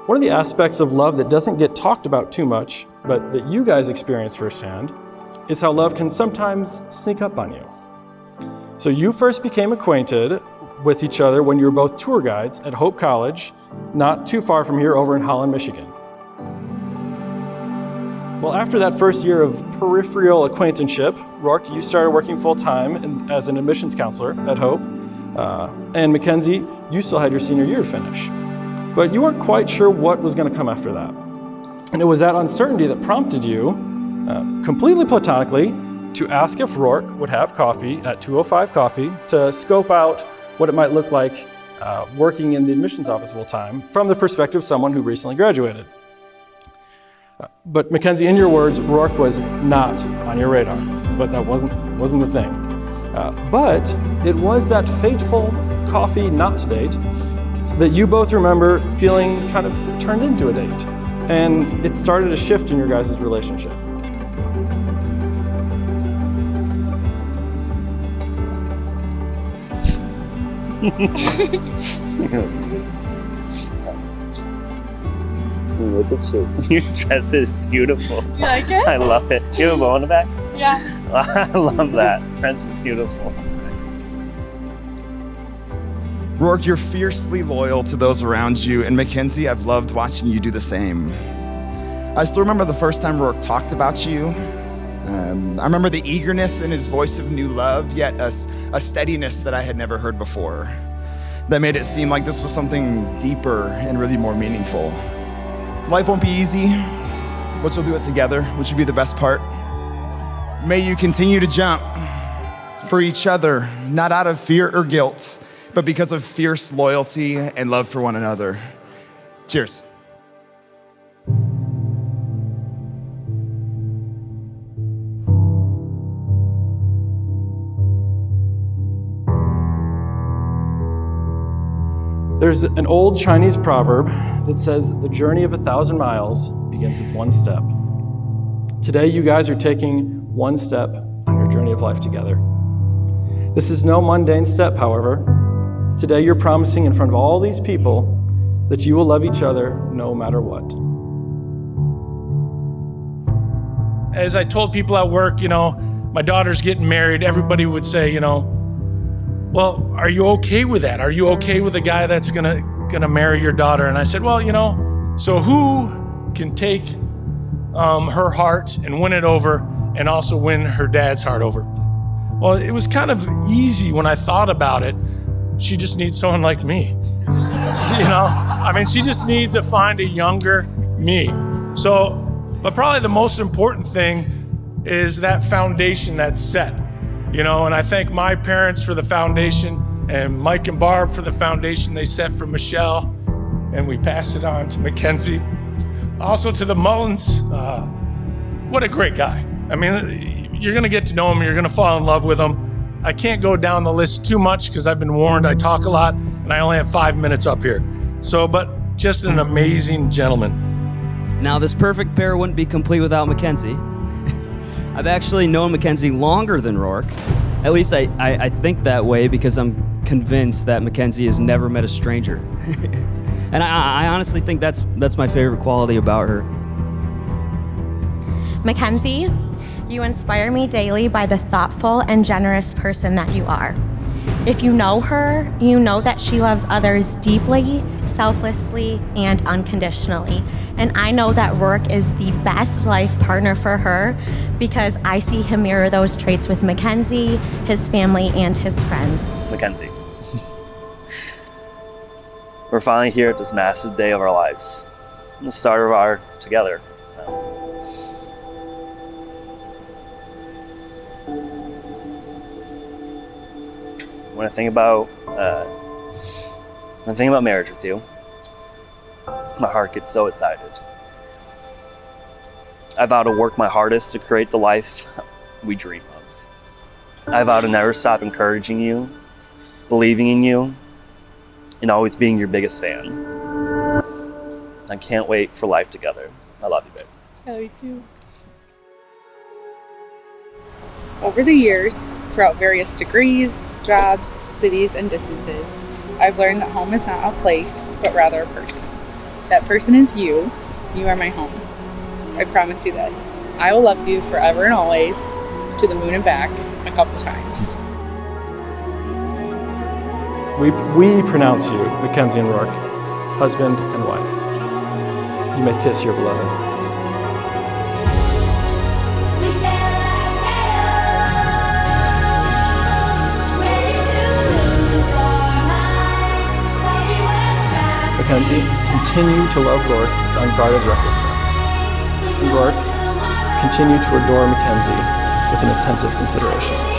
One of the aspects of love that doesn't get talked about too much, but that you guys experience firsthand, is how love can sometimes sneak up on you. So you first became acquainted with each other when you were both tour guides at Hope College, not too far from here over in Holland, Michigan. Well, after that first year of peripheral acquaintanceship, Rourke, you started working full-time as an admissions counselor at Hope. And Mackenzie, you still had your senior year to finish. But you weren't quite sure what was going to come after that. And it was that uncertainty that prompted you, completely platonically, to ask if Rourke would have coffee at 205 Coffee to scope out what it might look like working in the admissions office full-time from the perspective of someone who recently graduated. But Mackenzie, in your words, Rourke was not on your radar, but that wasn't the thing. But it was that fateful coffee not date that you both remember feeling kind of turned into a date. And it started a shift in your guys' relationship. Look at you. Your dress is beautiful. You like it? I love it. You have a bow in the back? Yeah. I love that. That's beautiful. Rourke, you're fiercely loyal to those around you, and Mackenzie, I've loved watching you do the same. I still remember the first time Rourke talked about you. I remember the eagerness in his voice of new love, yet a steadiness that I had never heard before, that made it seem like this was something deeper and really more meaningful. Life won't be easy, but you'll do it together, which would be the best part. May you continue to jump for each other, not out of fear or guilt, but because of fierce loyalty and love for one another. Cheers. There's an old Chinese proverb that says the journey of 1,000 miles begins with one step. Today, you guys are taking one step on your journey of life together. This is no mundane step, however. Today, you're promising in front of all these people that you will love each other no matter what. As I told people at work, my daughter's getting married, everybody would say, well, are you okay with that? Are you okay with a guy that's gonna marry your daughter? And I said, well, so who can take her heart and win it over and also win her dad's heart over? Well, it was kind of easy when I thought about it. She just needs someone like me. She just needs to find a younger me. But probably the most important thing is that foundation that's set. And I thank my parents for the foundation and Mike and Barb for the foundation they set for Michelle, and we passed it on to Mackenzie. Also to the Mullins, what a great guy. You're gonna get to know him, you're gonna fall in love with him. I can't go down the list too much because I've been warned I talk a lot and I only have 5 minutes up here. But just an amazing gentleman. Now this perfect pair wouldn't be complete without Mackenzie. I've actually known Mackenzie longer than Rourke. At least I think that way because I'm convinced that Mackenzie has never met a stranger. And I honestly think that's my favorite quality about her. Mackenzie, you inspire me daily by the thoughtful and generous person that you are. If you know her, you know that she loves others deeply, selflessly, and unconditionally. And I know that Rourke is the best life partner for her because I see him mirror those traits with Mackenzie, his family, and his friends. Mackenzie. We're finally here at this massive day of our lives. The start of our together. When I think about marriage with you, my heart gets so excited. I vow to work my hardest to create the life we dream of. I vow to never stop encouraging you, believing in you, and always being your biggest fan. I can't wait for life together. I love you, babe. I love you too. Over the years, throughout various degrees, jobs, cities, and distances, I've learned that home is not a place, but rather a person. That person is you. You are my home. I promise you this. I will love you forever and always, to the moon and back, a couple times. We pronounce you, Mackenzie and Rourke, husband and wife. You may kiss your beloved. Mackenzie, continue to love Rourke with unguarded recklessness. And Rourke, continue to adore Mackenzie with an attentive consideration.